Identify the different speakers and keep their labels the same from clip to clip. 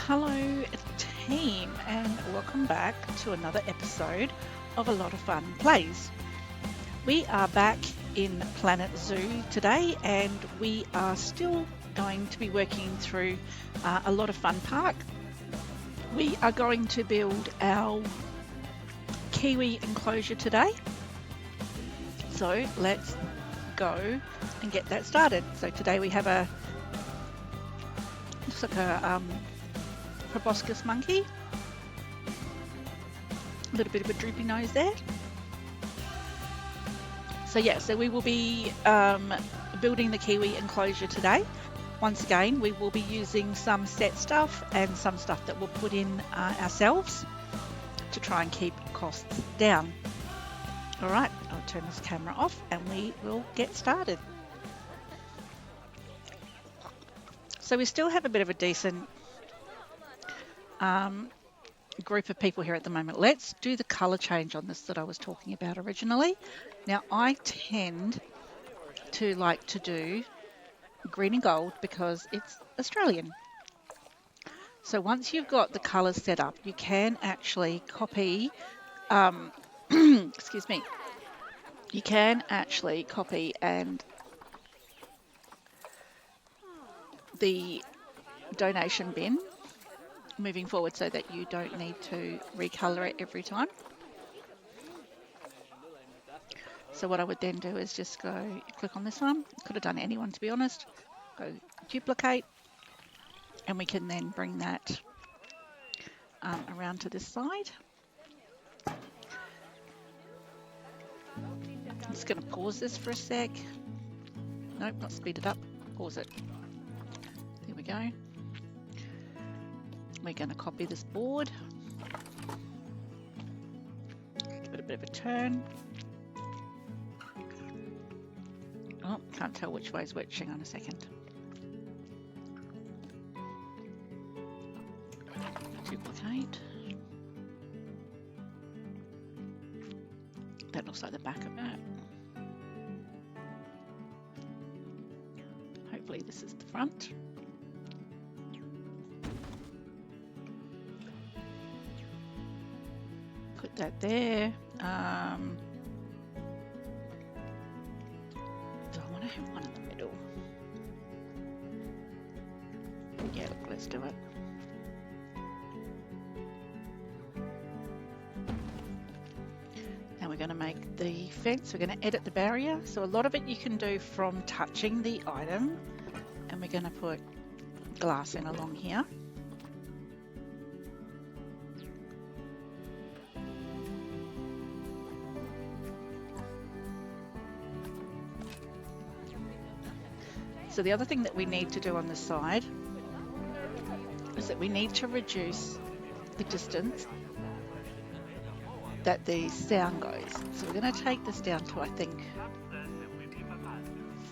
Speaker 1: Hello, team, and welcome back to another episode of Alotta Fun Plays. We are back in Planet Zoo today, and we are still going to be working through Alotta Fun Park. We are going to build our kiwi enclosure today. So let's go and get that started. So today we have looks like a proboscis monkey, a little bit of a droopy nose there. So we will be building the kiwi enclosure today. Once again, we will be using some set stuff and some stuff that we'll put in ourselves to try and keep costs down. All right, I'll turn this camera off and we will get started. So we still have a bit of a decent group of people here at the moment. Let's do the colour change on this that I was talking about originally. Now I tend to like to do green and gold because it's Australian. So once you've got the colours set up, you can actually copy excuse me, you can actually copy and the donation bin moving forward so that you don't need to recolour it every time. So what I would then do is just go click on this one. Could have done any one, to be honest. Go duplicate, and we can then bring that around to this side. I'm just going to pause this for a sec. Nope, not speed it up. Pause it. There we go. We're going to copy this board. Give it a bit of a turn. Oh, can't tell which way is which. Hang on a second. Duplicate. That looks like the back of it. Hopefully this is the front. Put that there. Do I want to have one in the middle? Yeah, look, let's do it. Now we're going to make the fence. We're going to edit the barrier. So a lot of it you can do from touching the item, and we're going to put glass in along here. So the other thing that we need to do on this side is that we need to reduce the distance that the sound goes. So we're going to take this down to, I think,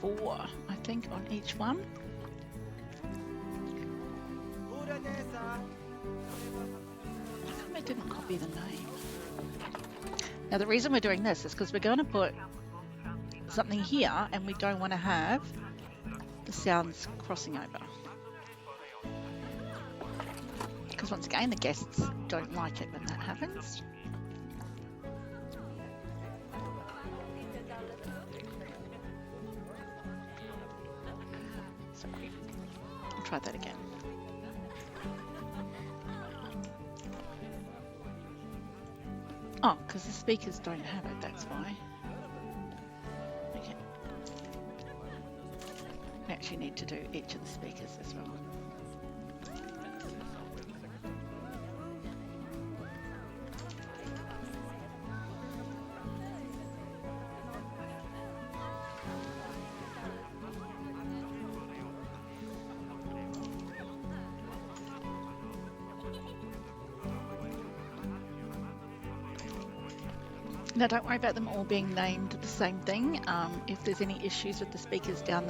Speaker 1: 4, on each one. How come I didn't copy the name? Now the reason we're doing this is because we're going to put something here and we don't want to have the sounds crossing over, because once again the guests don't like it when that happens. Sorry, I'll try that again. Oh, because the speakers don't have it, that's why. We actually need to do each of the speakers as well. Now don't worry about them all being named the same thing. If there's any issues with the speakers down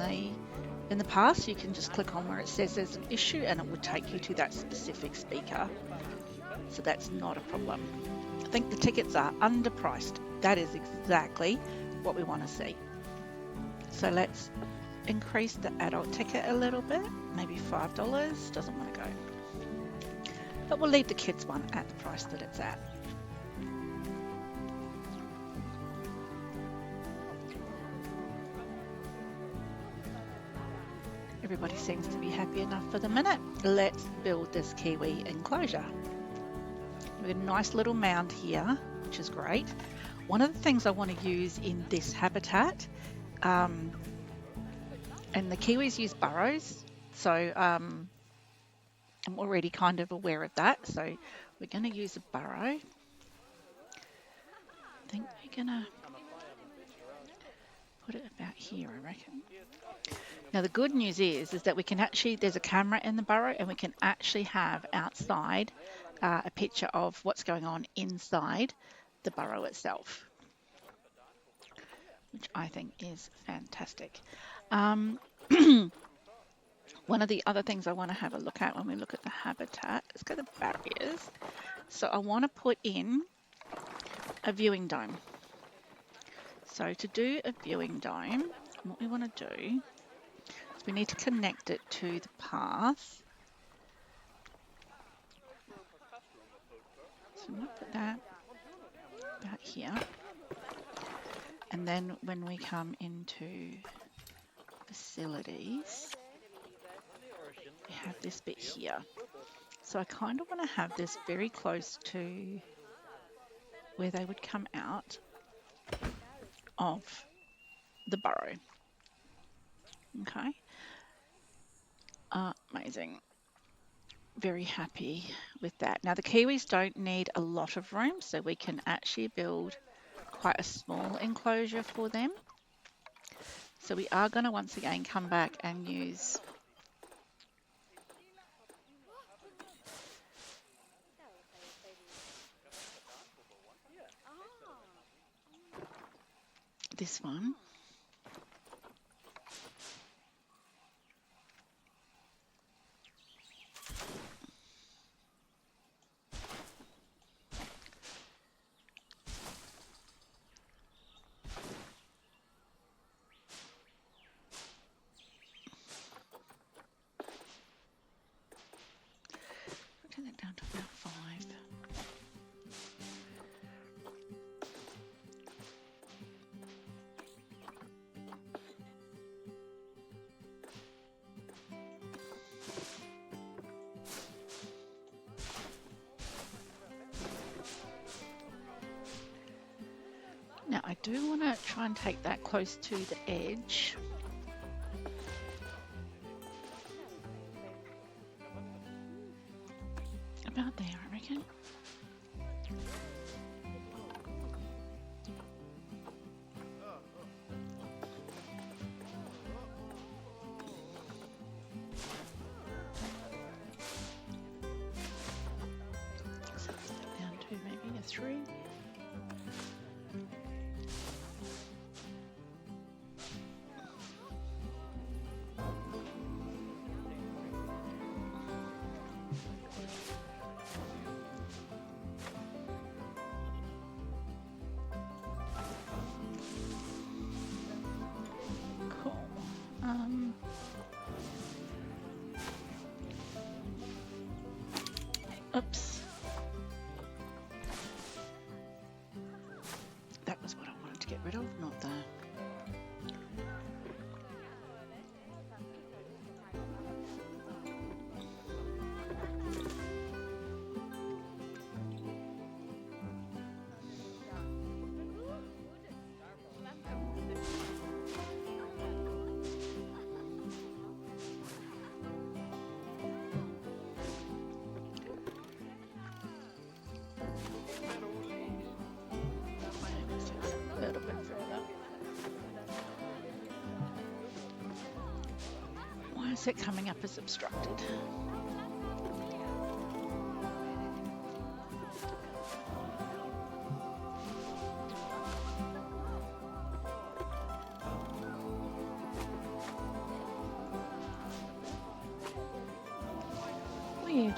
Speaker 1: in the past, you can just click on where it says there's an issue and it will take you to that specific speaker. So that's not a problem. I think the tickets are underpriced. That is exactly what we want to see. So let's increase the adult ticket a little bit, maybe $5. Doesn't want to go. but we'll leave the kids one at the price that it's at. Everybody seems to be happy enough for the minute. Let's build this kiwi enclosure. We've got a nice little mound here, which is great. One of the things I want to use in this habitat, and the kiwis use burrows, so I'm already kind of aware of that. So we're going to use a burrow. I think we're going to put it about here, I reckon. Now the good news is that we can actually, there's a camera in the burrow and we can actually have outside a picture of what's going on inside the burrow itself, which I think is fantastic. One of the other things I want to have a look at when we look at the habitat, let's go to the barriers. So I want to put in a viewing dome. So to do a viewing dome, what we want to do, we need to connect it to the path. So I'm going to put that about here. And then when we come into facilities, we have this bit here. So I kind of want to have this very close to where they would come out of the burrow. Okay. Amazing. Very happy with that. Now the kiwis don't need a lot of room, so we can actually build quite a small enclosure for them. So we are going to once again come back and use this one. Turn that down to about 5. Now I do want to try and take that close to the edge. About there, I reckon. So down to maybe a 3. Oops. That was what I wanted to get rid of, not the... Why is it coming up as obstructed? Weird.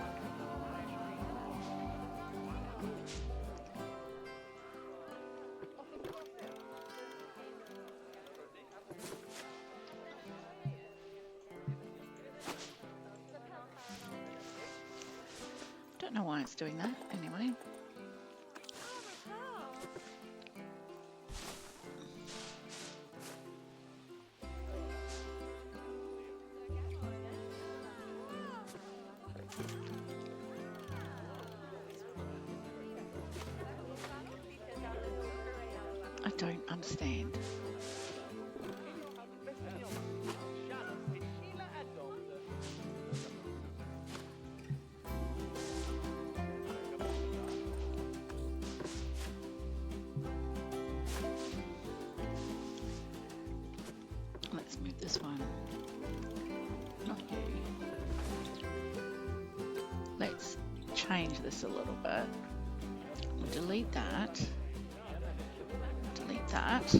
Speaker 1: don't know why it's doing that anyway. I don't understand. Let's move this one. Not you. Let's change this a little bit. We'll delete that. Delete that.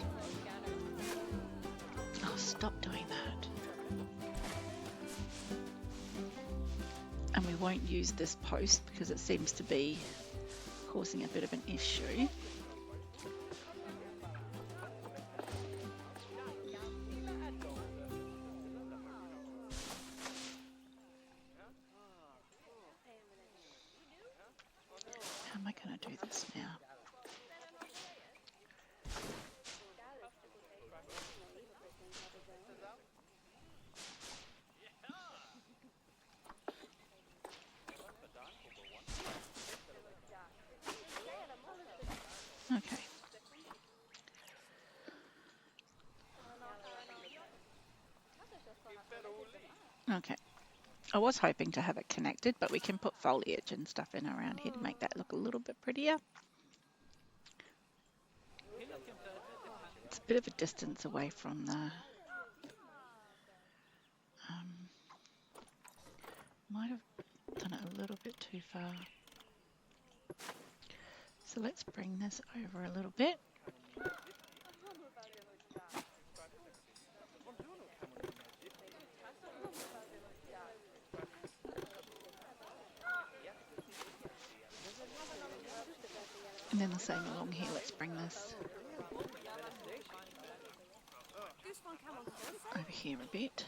Speaker 1: Oh, stop doing that. And we won't use this post because it seems to be causing a bit of an issue. How am I going to do this now? Okay. Okay. I was hoping to have it connected, but we can put foliage and stuff in around here to make that look a little bit prettier. It's a bit of a distance away from the... might have done it a little bit too far. So let's bring this over a little bit. And then the same along here, let's bring this over here a bit.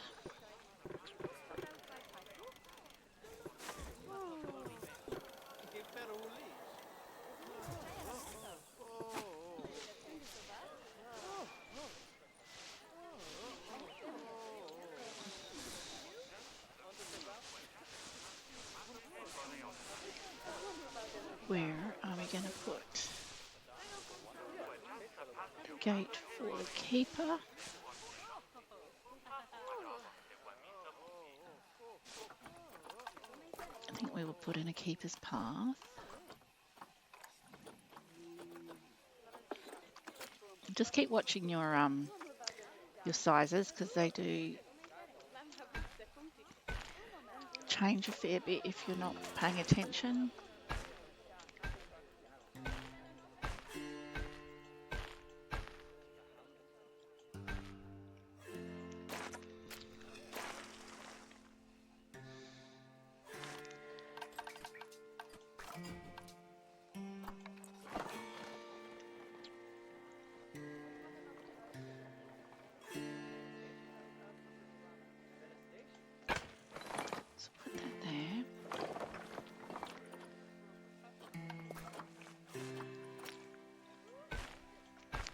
Speaker 1: Where are we going to put a gate for the keeper? I think we will put in a keeper's path. Just keep watching your sizes because they do change a fair bit if you're not paying attention.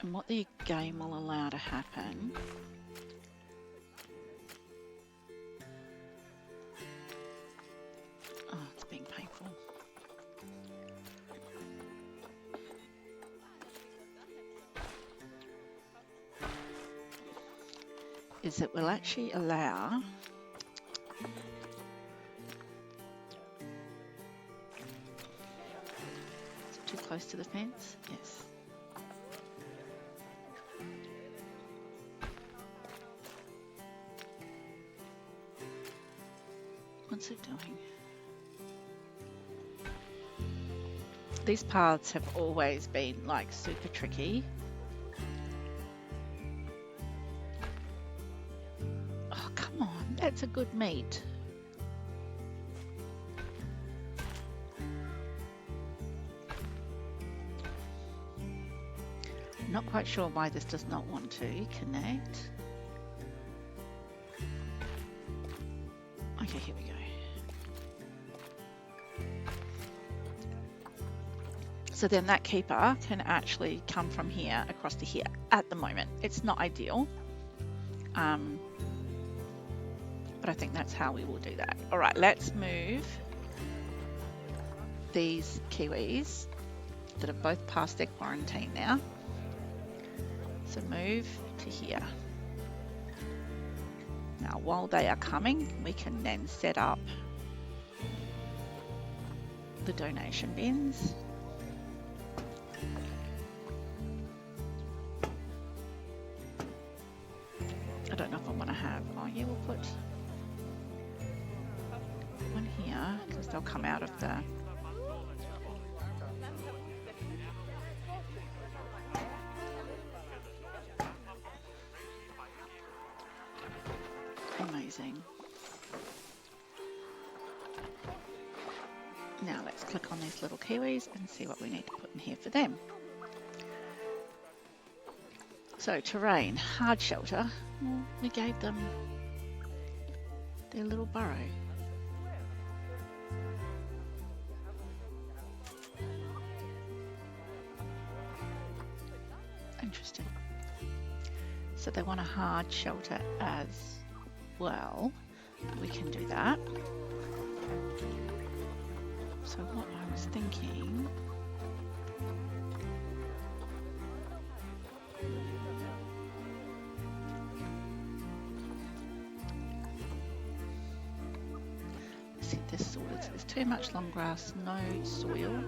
Speaker 1: And what the game will allow to happen it's being painful. Is it will actually allow is it too close to the fence? Yes. What's it doing? These paths have always been like super tricky. Oh, come on, that's a good meat. I'm not quite sure why this does not want to connect. Okay, here we go. So then that keeper can actually come from here across to here. At the moment, it's not ideal, but I think that's how we will do that. All right, let's move these kiwis that have both passed their quarantine now. So move to here. Now, while they are coming, we can then set up the donation bins. I don't know if I want to have, oh yeah, we'll put one here because they'll come out of the amazing. Now let's click on these little kiwis and see what we need to put in here for them. So terrain, hard shelter. Well, we gave them their little burrow. Interesting. So they want a hard shelter as well. We can do that. So what I was thinking, let's see, this sort of, there's too much long grass, no soil.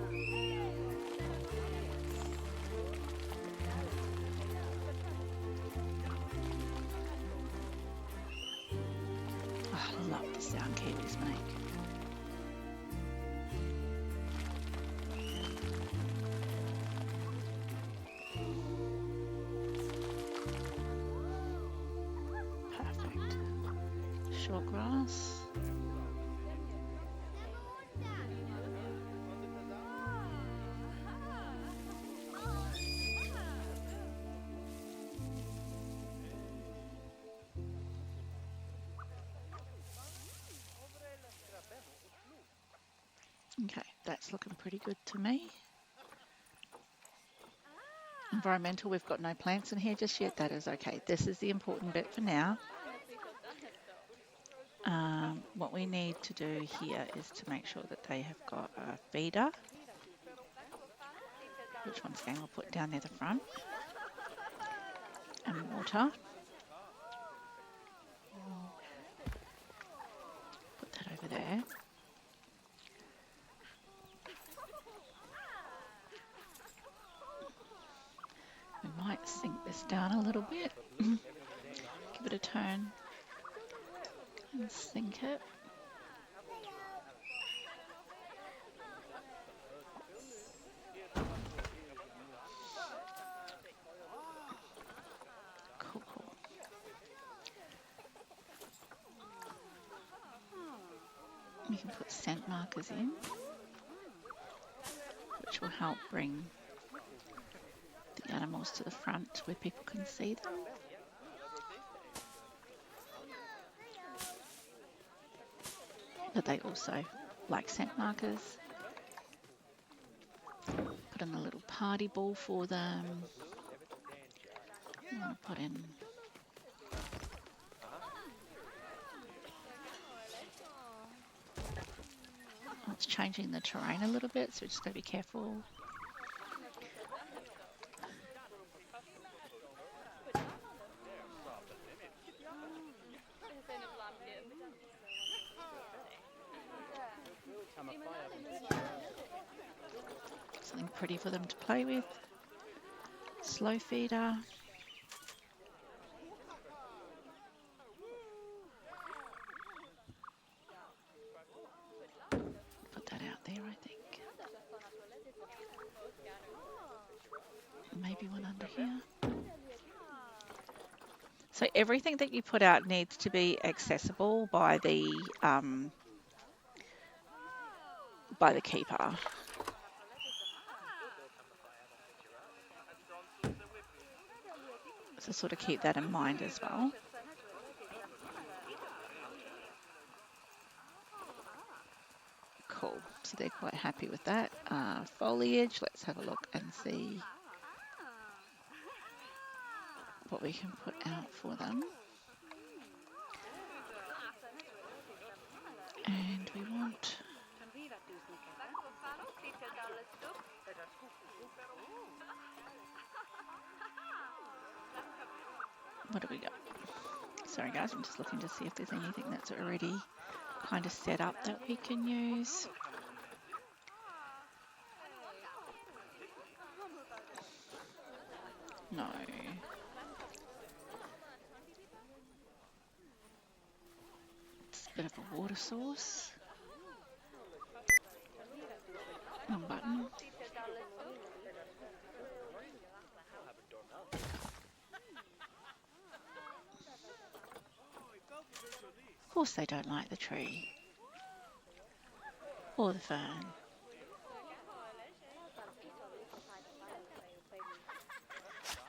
Speaker 1: Oh, I love the sound kiwis make. Short grass. Okay, that's looking pretty good to me. Environmental, we've got no plants in here just yet. That is okay. This is the important bit for now. What we need to do here is to make sure that they have got a feeder, which once again we'll put down near the front, and water. Put that over there. We might sink this down a little bit. Give it a turn and sink it. Cool, cool. We can put scent markers in, which will help bring the animals to the front where people can see them. But they also like scent markers. Put in a little party ball for them. I'm going to put in it's changing the terrain a little bit, so we're just got to be careful. Something pretty for them to play with. Slow feeder. Put that out there, I think. Maybe one under here. So everything that you put out needs to be accessible by the keeper. So sort of keep that in mind as well. Cool. so they're quite happy with that. Foliage, let's have a look and see what we can put out for them. And we want... What do we got? Sorry guys, I'm just looking to see if there's anything that's already kind of set up that we can use. No. It's a bit of a water source. Wrong button. Of course they don't like the tree. Or the fern.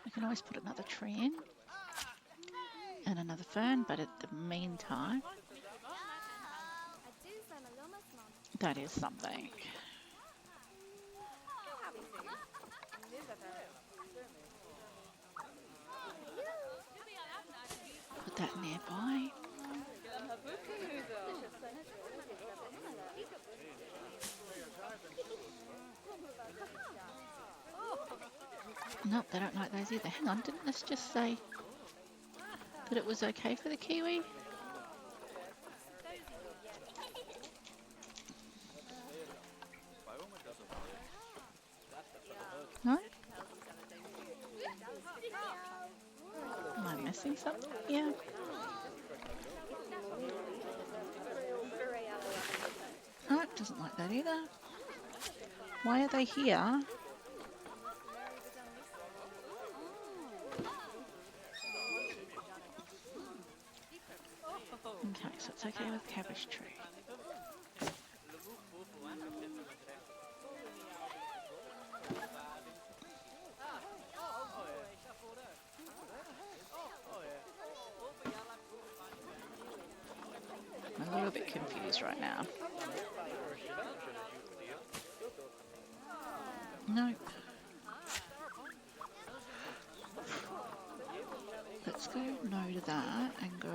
Speaker 1: We can always put another tree in. And another fern, but at the meantime, that is something. Put that nearby. Nope, they don't like those either. Hang on, didn't this just say that it was okay for the kiwi? No? Am I missing something? Yeah. No, it doesn't like that either. Why are they here? Okay, so it's okay with cabbage tree. I'm a little bit confused right now. Nope. Let's go no to that and go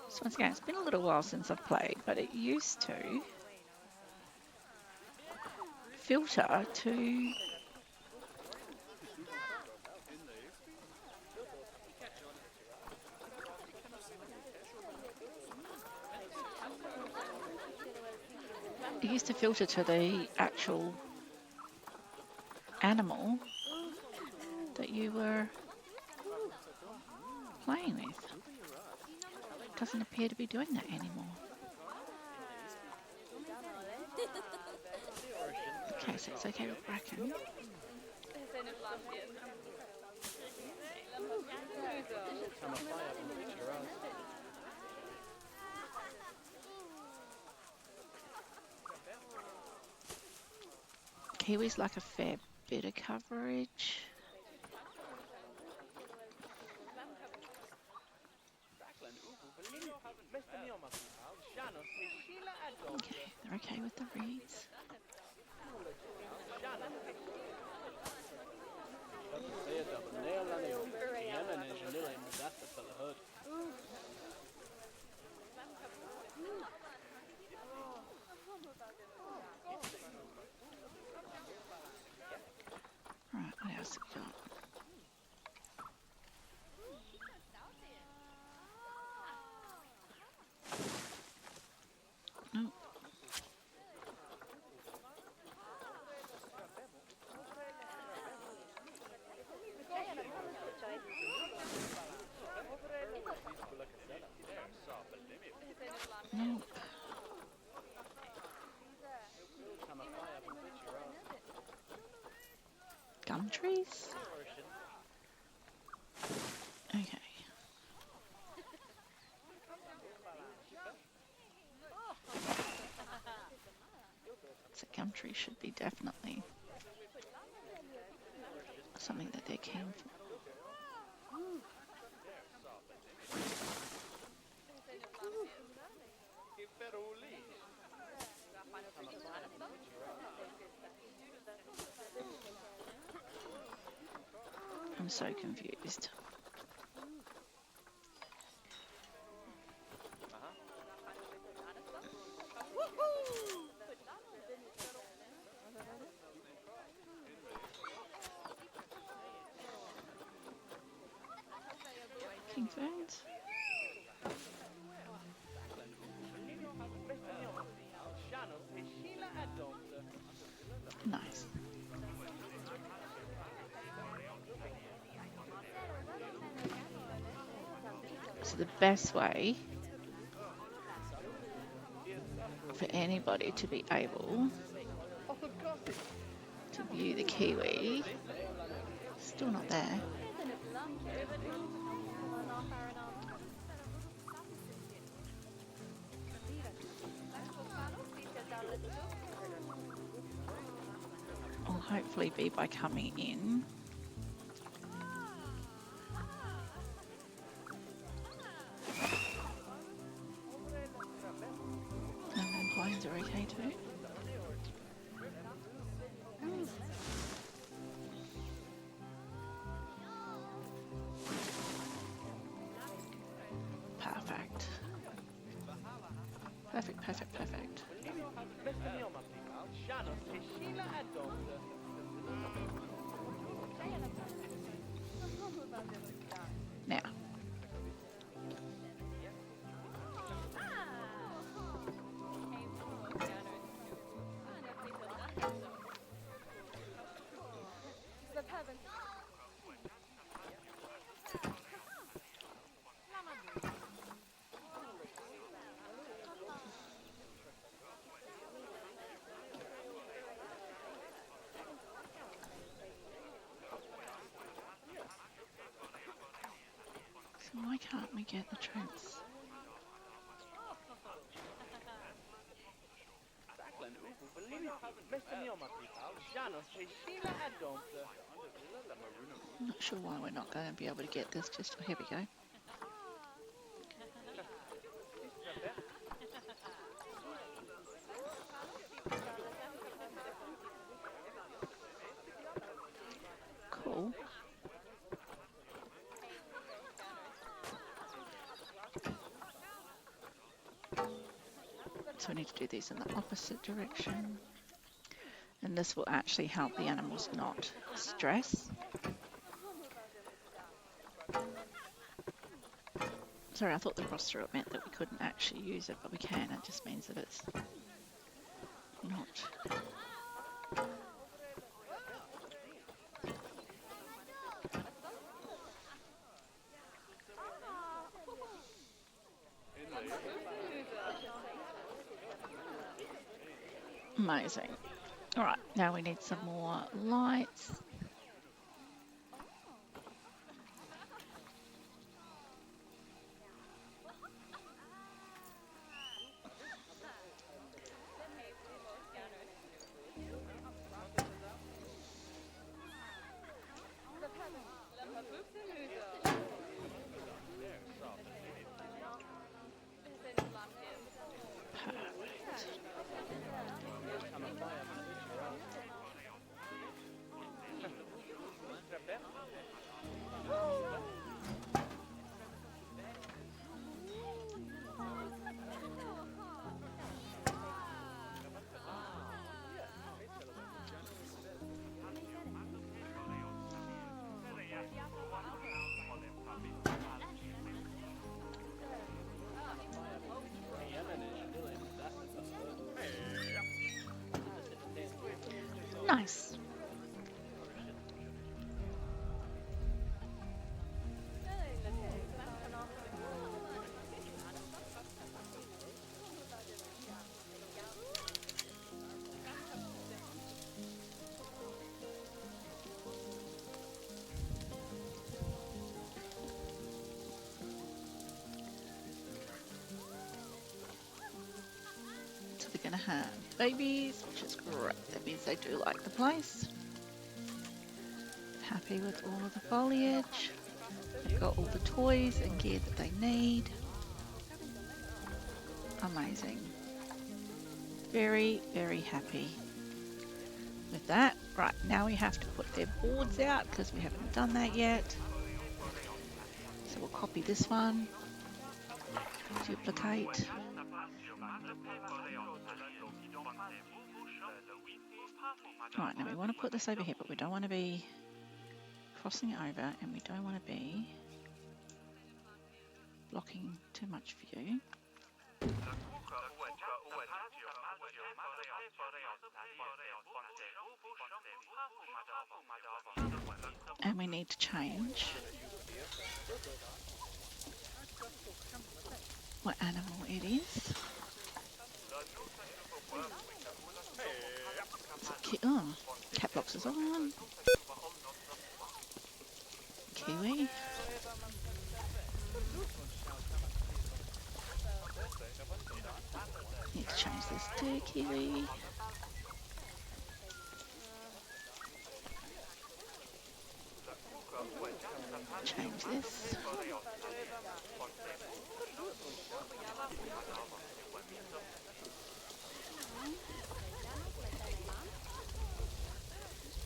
Speaker 1: so once again, it's been a little while since I've played, but it used to filter to the actual animal that you were playing with. It doesn't appear to be doing that anymore. Okay, so it's okay with bracken. Kiwis like a fair bit of coverage. Okay, they're okay with the reeds. Right, what else have we got? Nope. Nope. Gum trees? Okay. So gum tree should be definitely something that they're keen for. I'm so confused. Kingfirds? Nice. So the best way for anybody to be able to view the kiwi, still not there. Will hopefully be by coming in. And pines are okay too. Perfect. Perfect, perfect, perfect. Now. So why can't we get the trance? I'm not sure why we're not going to be able to get this. Just here we go. Cool. So we need to do these in the opposite direction. And this will actually help the animals not stress. Sorry, I thought the cross through it meant that we couldn't actually use it, but we can. It just means that it's not. Amazing. All right, now we need some more lights. Nice. have babies, which is great. That means they do like the place. Happy with all of the foliage. They've got all the toys and gear that they need. Amazing. Very, very happy with that. Right, now we have to put their boards out because we haven't done that yet. So we'll copy this one, duplicate. Right, now we want to put this over here, but we don't want to be crossing over and we don't want to be blocking too much view. And we need to change what animal it is. Oh, cat box is on. Kiwi. Need to change this to Kiwi. Change this.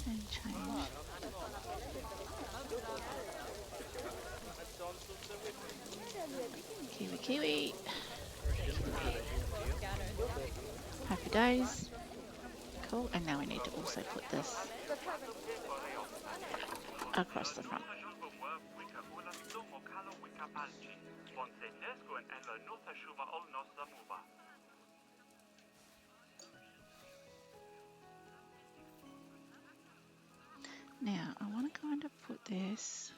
Speaker 1: And change. Kiwi, Kiwi. Happy days. Cool. And now we need to also put this across the front. Now I want to kind of put this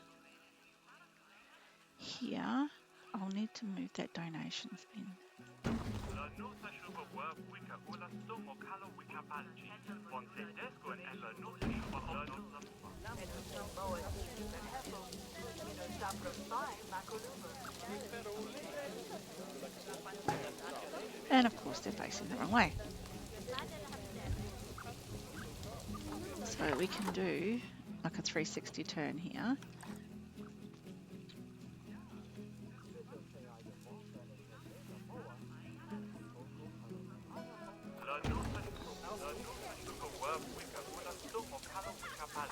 Speaker 1: here. I'll need to move that donations bin. And of course they're facing the wrong way. So we can do like a 360 turn here.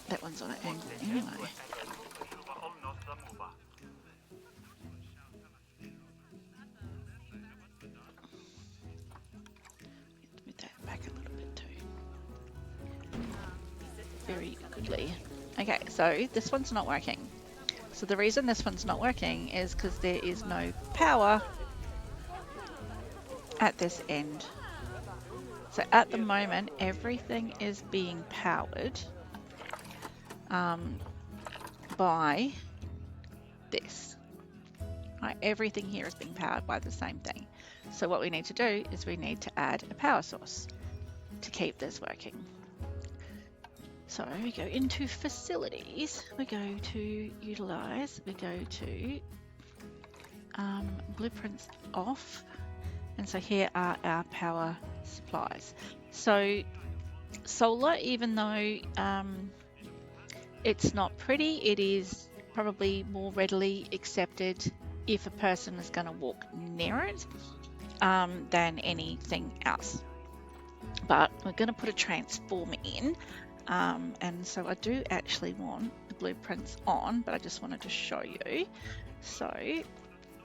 Speaker 1: That one's on an angle anyway. Move that back a little bit too. Very goodly. Okay, so this one's not working. So the reason this one's not working is because there is no power at this end. So at the moment, everything is being powered by this. Right, everything here is being powered by the same thing. So what we need to do is we need to add a power source to keep this working. So we go into facilities, we go to utilize, we go to blueprints off, and so here are our power supplies. So solar, even though it's not pretty, it is probably more readily accepted if a person is going to walk near it than anything else. But we're going to put a transformer in, and so I do actually want the blueprints on, but I just wanted to show you. So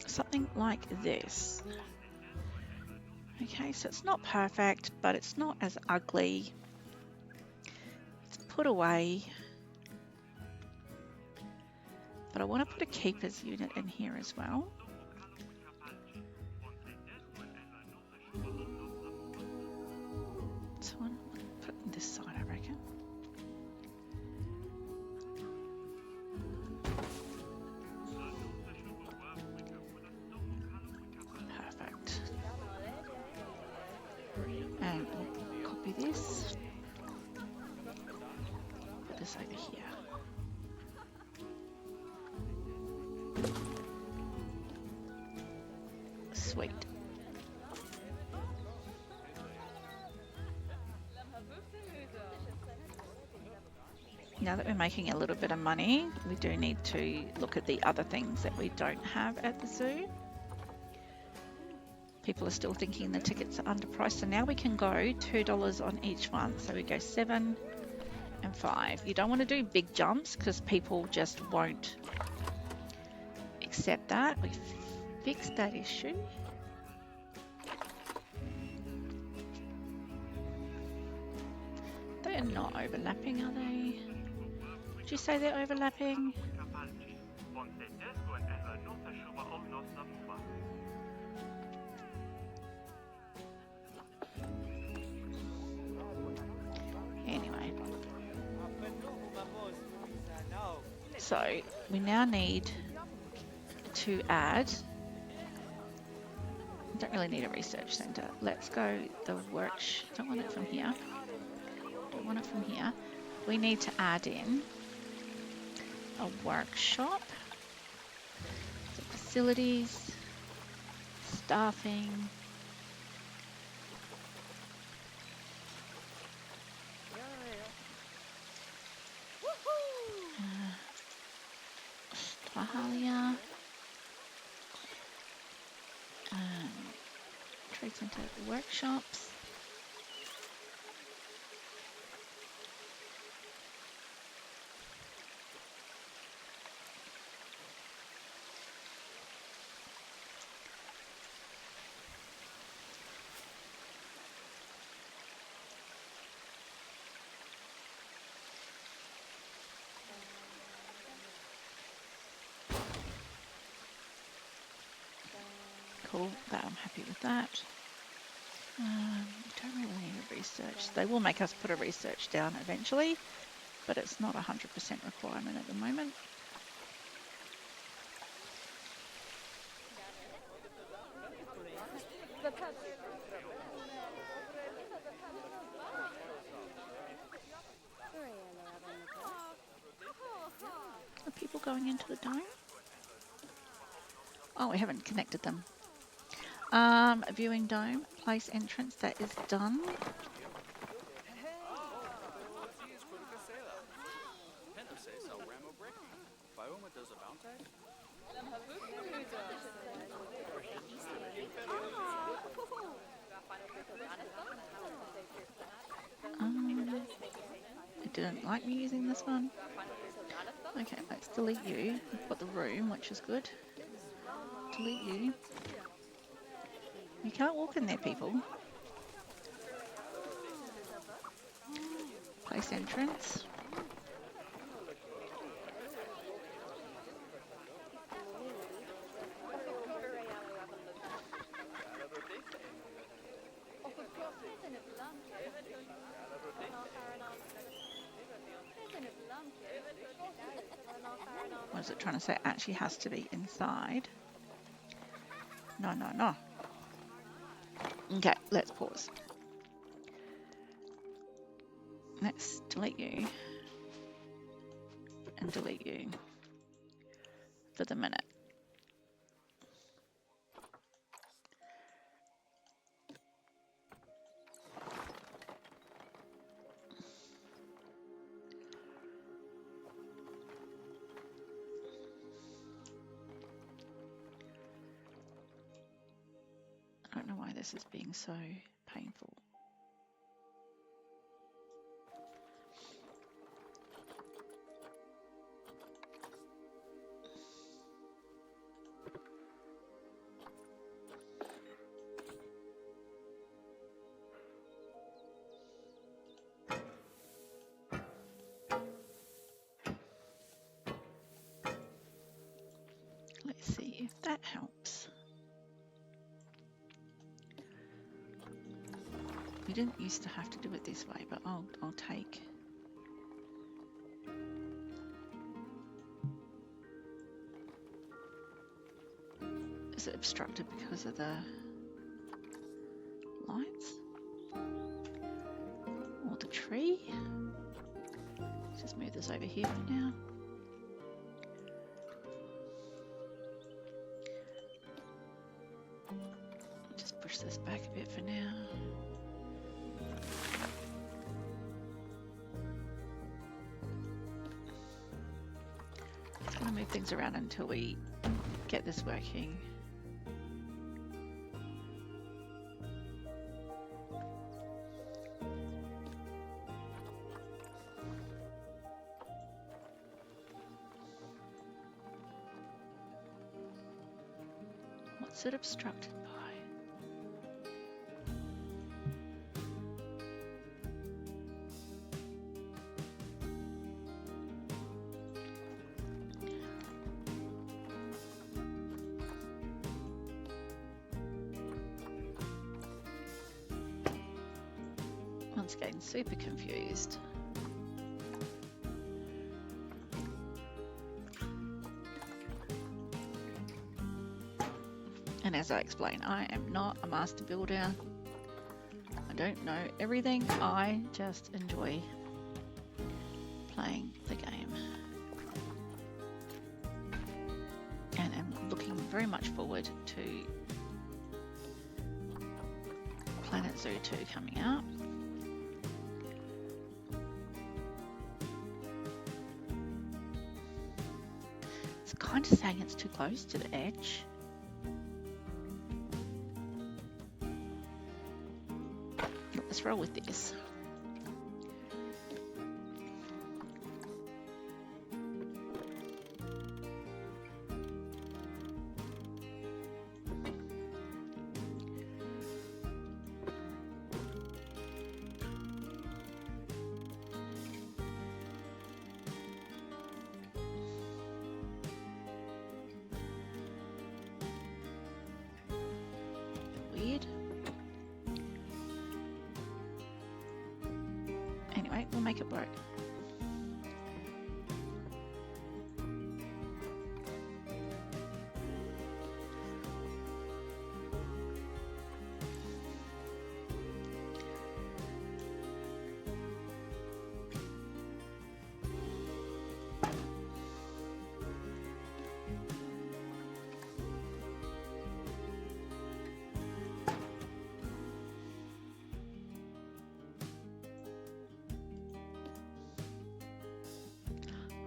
Speaker 1: something like this. Okay, so it's not perfect, but it's not as ugly. It's put away. But I want to put a keeper's unit in here as well. So I'm going to put it on this side, I reckon. Perfect. And we'll copy this. Put this over here. Sweet. Now that we're making a little bit of money, we do need to look at the other things that we don't have at the zoo. People are still thinking the tickets are underpriced, so now we can go $2 on each one. So we go 7 and 5. You don't want to do big jumps because people just won't accept that. We fixed that issue. They're not overlapping, are they? Would you say they're overlapping? Anyway. So we now need to add, don't really need a research centre. Let's go the don't want it from here. Don't want it from here. We need to add in a workshop, so facilities, staffing, Australia, trade centre workshops. Cool, that I'm happy with that. Don't really need a research. They will make us put a research down eventually, but it's not a 100% requirement at the moment. Are people going into the dome? Oh, we haven't connected them. Viewing dome, place entrance, that is done. It didn't like me using this one. Okay, let's delete you. We've got the room, which is good. Delete you. You can't walk in there, people. Place entrance. What is it trying to say? It actually has to be inside. No, no, no. Okay, let's pause. Let's delete you and delete you for the minute. I don't know why this is being so painful. Let's see if that helps. We didn't used to have to do it this way, but I'll take. Is it obstructed because of the lights? Or the tree? Let's just move this over here for now. Just push this back a bit for now. Just want to move things around until we get this working. What's it obstructed by? One's getting super confused. And as I explained, I am not a master builder. I don't know everything. I just enjoy playing the game. And am looking very much forward to Planet Zoo 2 coming out. It's kind of saying it's too close to the edge. Let's roll with this. Weird. Anyway, we'll make it work.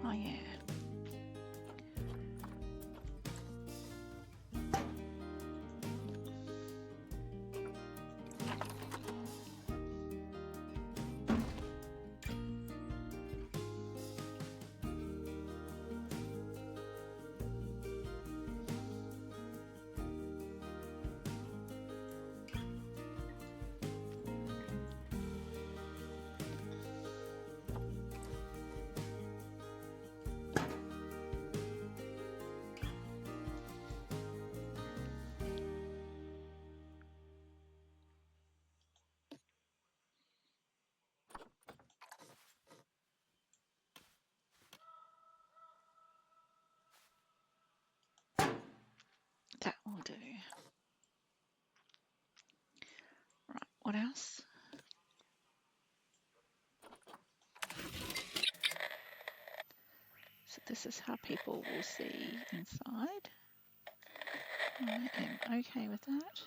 Speaker 1: Oh yeah. That will do. Right, what else? So this is how people will see inside. I am okay with that.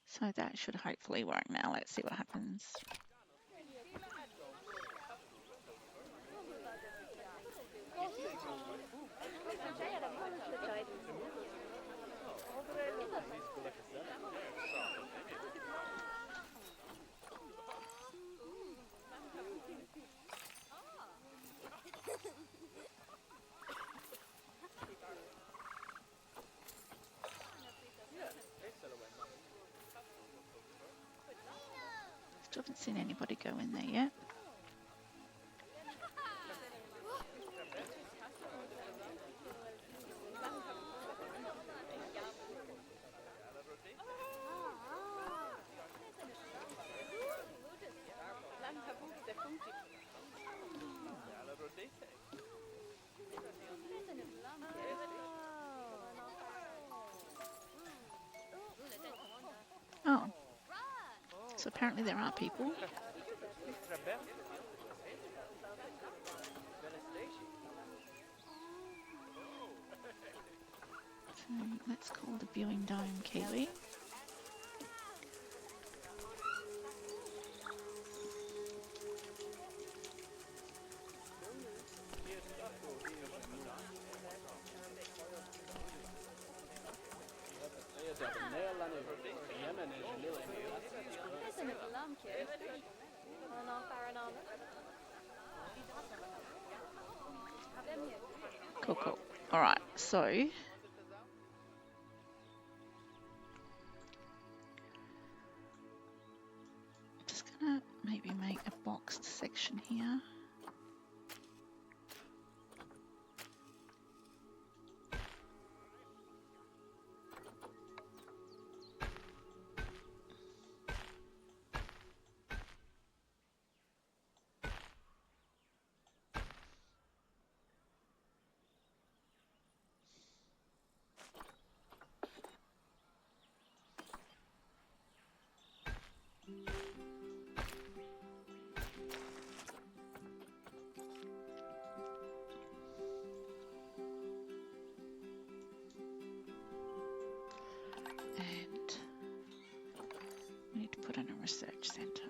Speaker 1: So that should hopefully work now. Let's see what happens. Still haven't seen anybody go in there yet. So apparently there are people. So let's call the viewing dome Kiwi. Cool, cool. All right, so I'm just gonna maybe make a boxed section here. And we need to put in a research centre.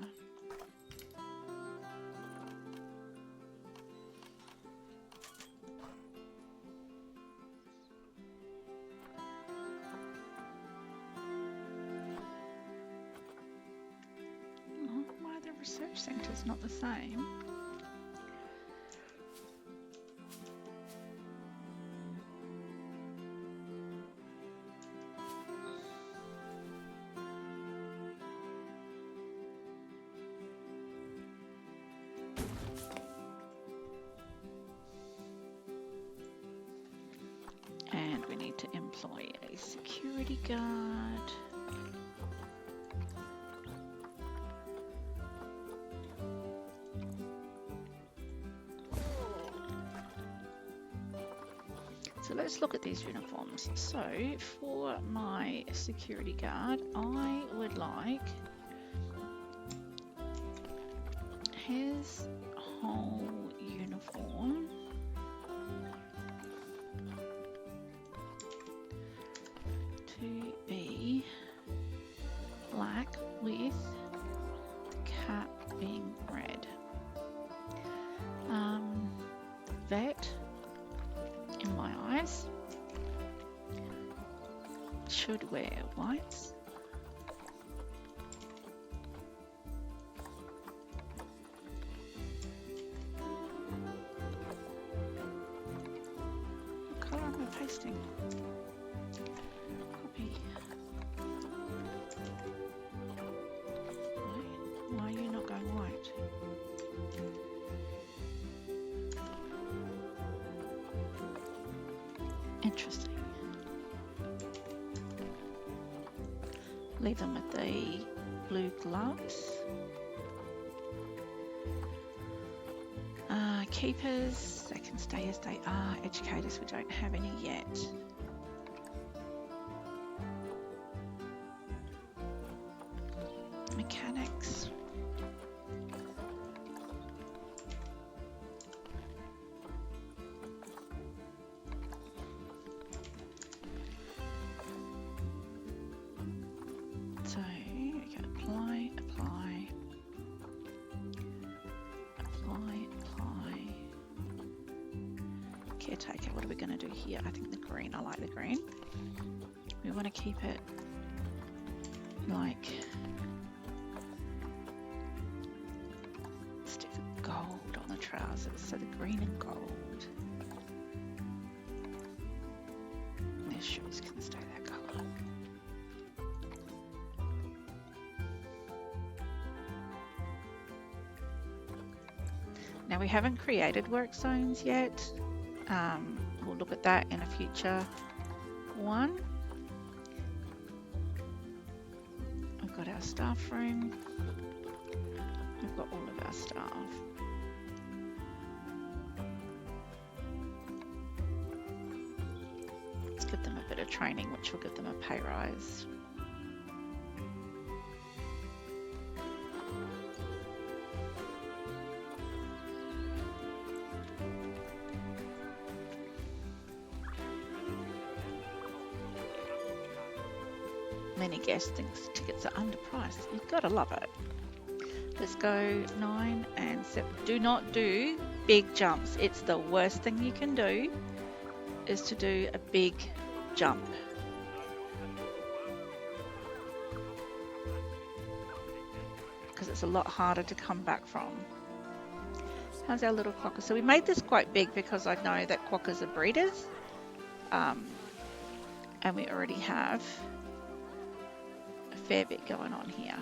Speaker 1: Oh, why are the research centres not the same? And we need to employ a security guard. So let's look at these uniforms. So for my security guard, I would like his whole uniform to be black with the cap being red. Vet, in my eyes, should wear whites. What colour am I pasting? Copy. Why are you not going white? Interesting. Leave them with the blue gloves. Keepers, they can stay as they are. Educators, we don't have any yet. Mechanics. So, okay, apply. Caretaker, what are we going to do here? I think the green, I like the green. We want to keep it like, let's do the gold on the trousers, so the green and gold. And their shoes can stay that colour. Now we haven't created work zones yet. We'll look at that in a future one. We've got our staff room. We've got all of our staff. Let's give them a bit of training, which will give them a pay rise. many guest things. Tickets are underpriced. You've got to love it. Let's go 9 and 7. Do not do big jumps. It's the worst thing you can do is to do a big jump. Because it's a lot harder to come back from. How's our little quokka? So we made this quite big because I know that quokkas are breeders. And we already have a fair bit going on here.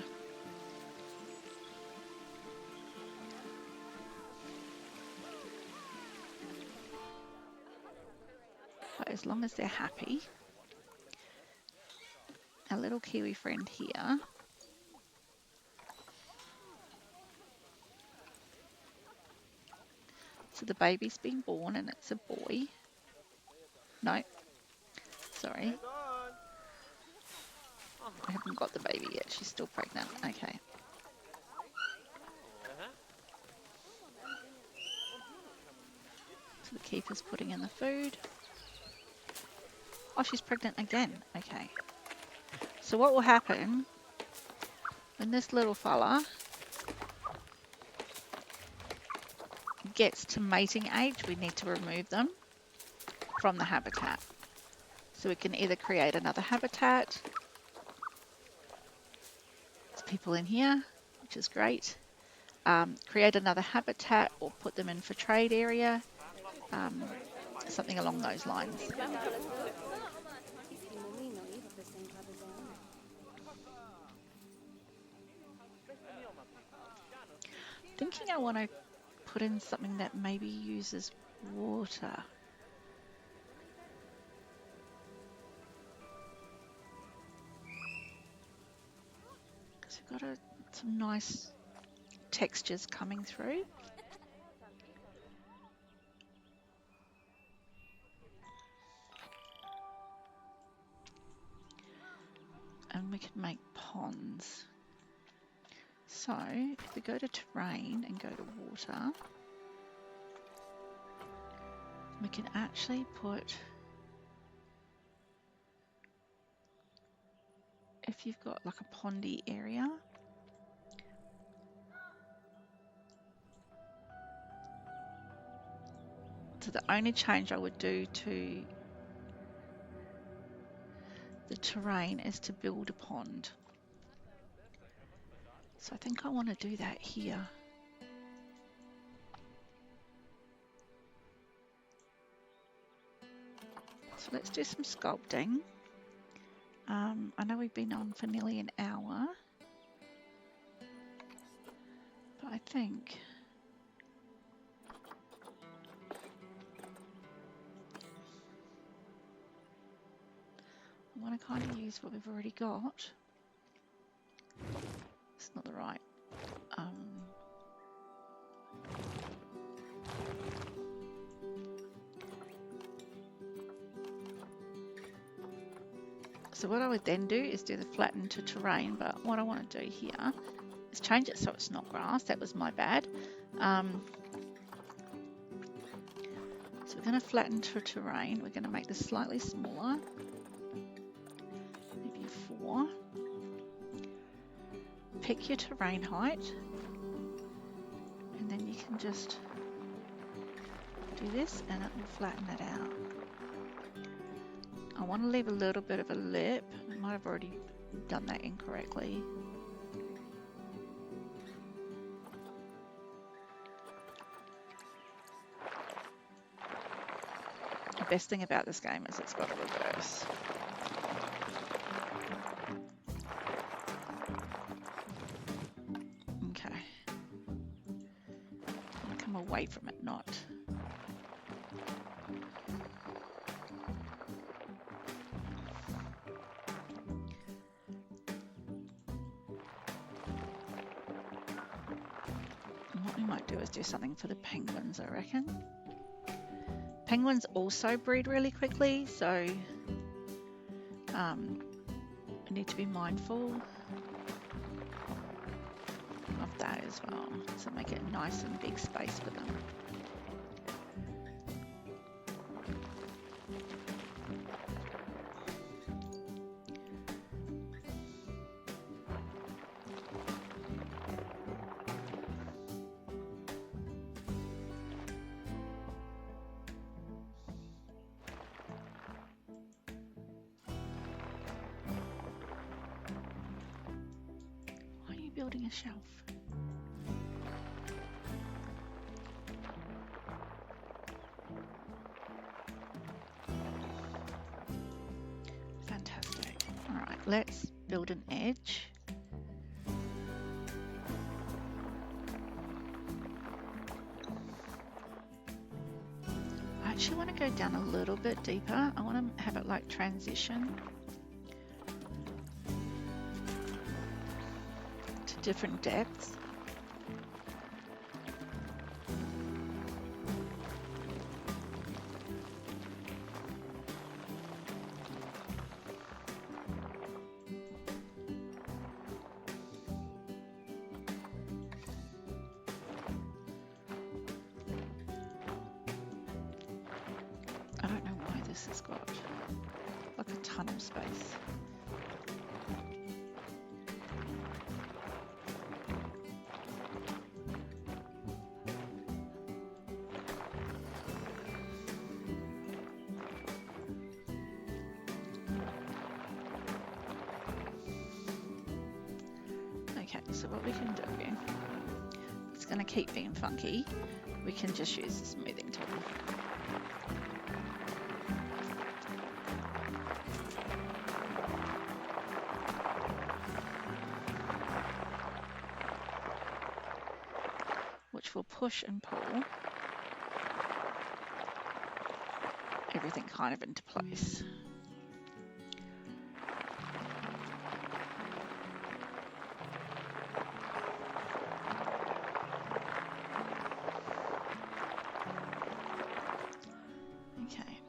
Speaker 1: But as long as they're happy, our little kiwi friend here, so the baby's been born and it's a boy. No, sorry. I haven't got the baby yet, she's still pregnant. Okay. So the keeper's putting in the food. Oh, she's pregnant again. Okay. So what will happen when this little fella gets to mating age, we need to remove them from the habitat. So we can either create another habitat. There's people in here, which is great. Create another habitat or put them in for trade area. Something along those lines. Thinking I want to put in something that maybe uses water. Because we've got some nice textures coming through. And we can make ponds. So if we go to terrain and go to water, we can actually put, if you've got like a pondy area, so the only change I would do to the terrain is to build a pond. So I think I want to do that here. So let's do some sculpting. I know we've been on for nearly an hour, but I think I want to kind of use what we've already got. It's not the right. So what I would then do is do the flatten to terrain, but what I want to do here is change it so it's not grass. That was my bad. So we're going to flatten to terrain. We're going to make this slightly smaller, maybe 4. Pick your terrain height, and then you can just do this and it will flatten it out. I want to leave a little bit of a lip. I might have already done that incorrectly. The best thing about this game is it's got a reverse. Okay. Come away from it, not. What we might do is do something for the penguins, I reckon. Penguins also breed really quickly, so we need to be mindful of that as well. So make it a nice and big space for them. building a shelf. Fantastic. Alright, let's build an edge. I actually want to go down a little bit deeper. I want to have it like transition to different depths. I don't know why this has got like a ton of space. Okay, so what we can do, it's going to keep being funky. We can just use the smoothing tool. Which will push and pull everything kind of into place. Okay.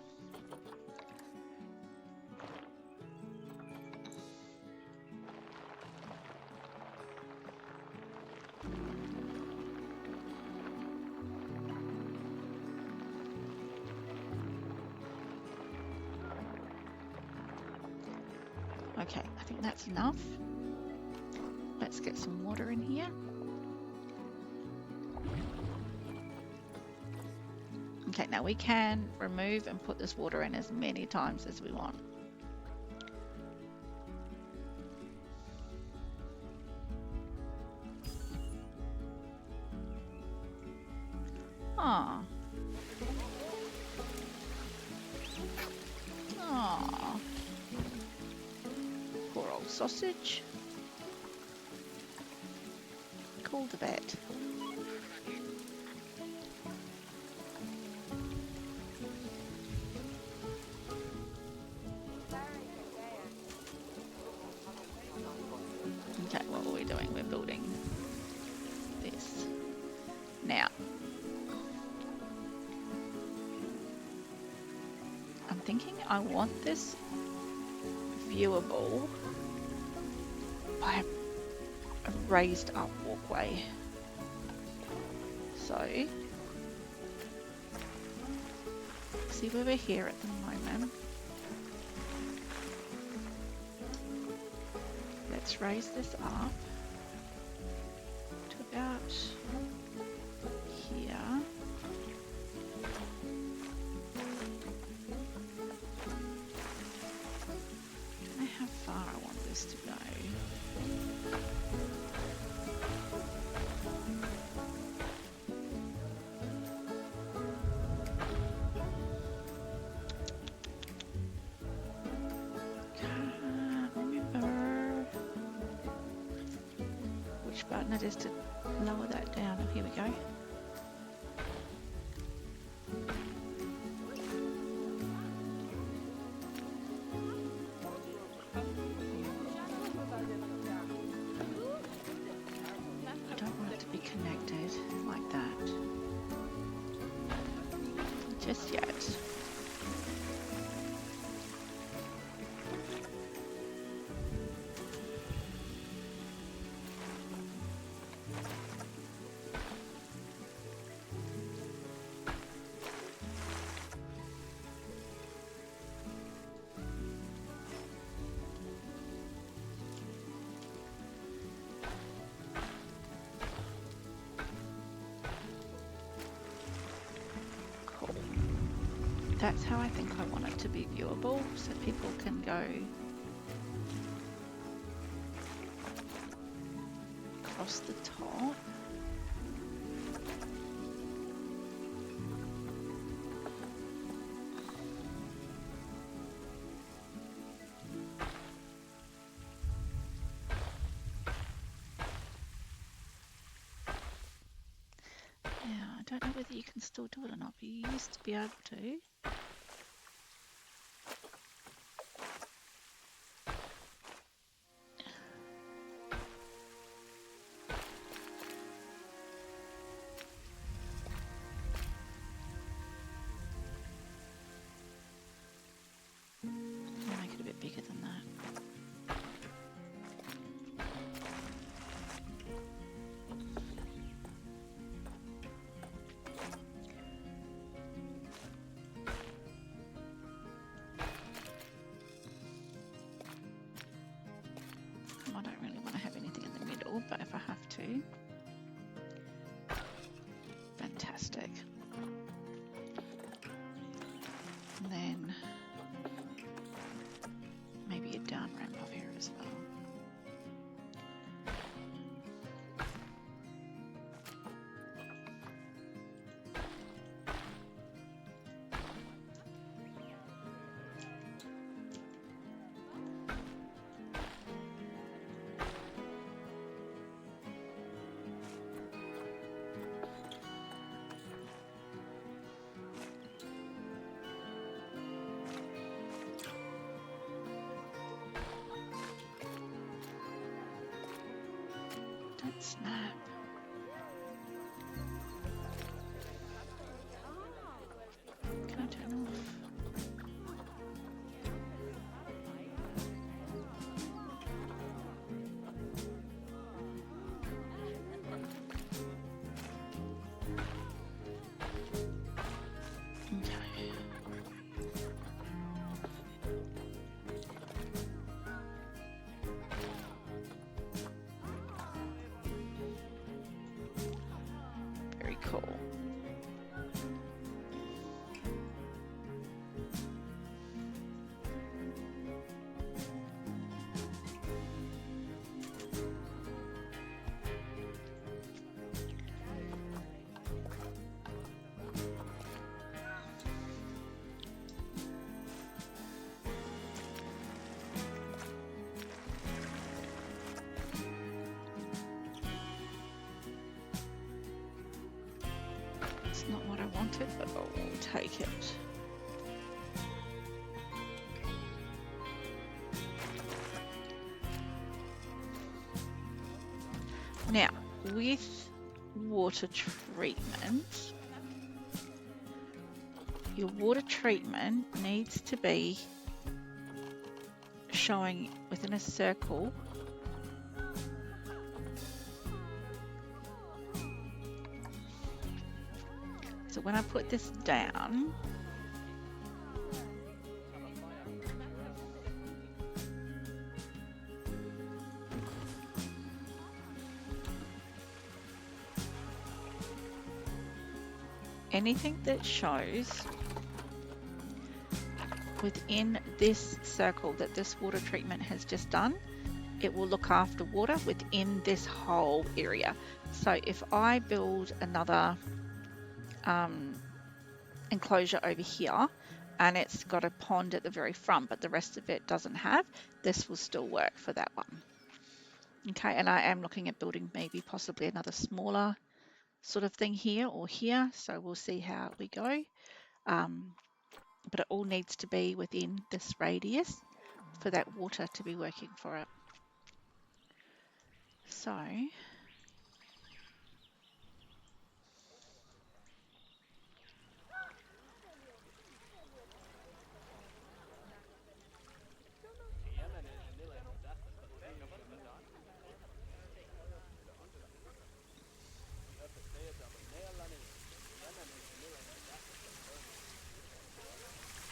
Speaker 1: Okay, I think that's enough. Let's get some water in here. Okay, now we can remove and put this water in as many times as we want. Aww. Aww. Poor old sausage. Call the vet. Okay, what are we doing? We're building this. Now, I'm thinking I want this viewable by a raised up walkway. So, see where we're here at the moment. Let's raise this up to about here. Don't know how far I want this to go. Button it is to lower that down. Oh, here we go. I don't want it to be connected like that just yet. That's how I think I want it to be viewable, so people can go across the top. Now, I don't know whether you can still do it or not, but you used to be able to. I'll make it a bit bigger than that. I don't really want to have anything in the middle, but if I have to, fantastic. And then maybe a down ramp up here as well. Don't snap. Can I turn off? Okay. Very cool. It's not what I wanted, but I will take it. Now, with water treatment, your water treatment needs to be showing within a circle so when I put this down, anything that shows within this circle that this water treatment has just done, it will look after water within this whole area. So if I build another enclosure over here and it's got a pond at the very front but the rest of it doesn't have, this will still work for that one. Okay, and I am looking at building maybe possibly another smaller sort of thing here or here, so we'll see how we go. But it all needs to be within this radius for that water to be working for it. So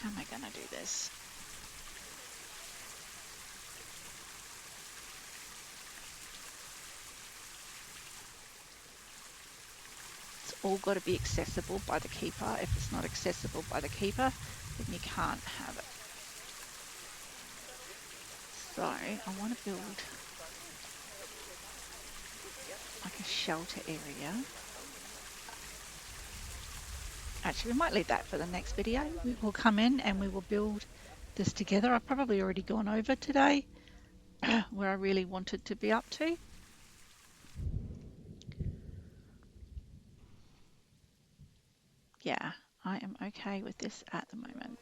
Speaker 1: how am I going to do this? It's all got to be accessible by the keeper. If it's not accessible by the keeper, then you can't have it. So I want to build like a shelter area. Actually, we might leave that for the next video. We will come in and we will build this together. I've probably already gone over today where I really wanted to be up to. Yeah, I am okay with this at the moment.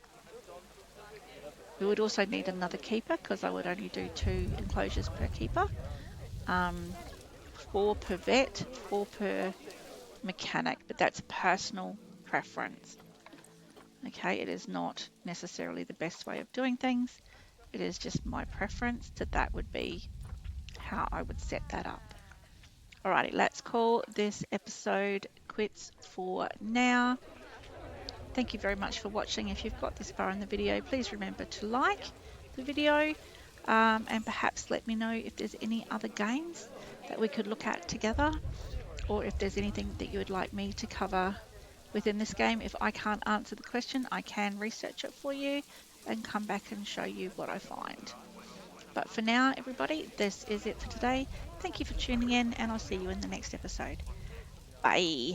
Speaker 1: We would also need another keeper because I would only do 2 enclosures per keeper. 4 per vet, 4 per mechanic, but that's personal preference. Okay, it is not necessarily the best way of doing things. It is just my preference that would be how I would set that up. Alrighty, let's call this episode quits for now. Thank you very much for watching. If you've got this far in the video, please remember to like the video and perhaps let me know if there's any other games that we could look at together, or if there's anything that you would like me to cover within this game. If I can't answer the question, I can research it for you and come back and show you what I find. But for now, everybody, this is it for today. Thank you for tuning in, and I'll see you in the next episode. Bye.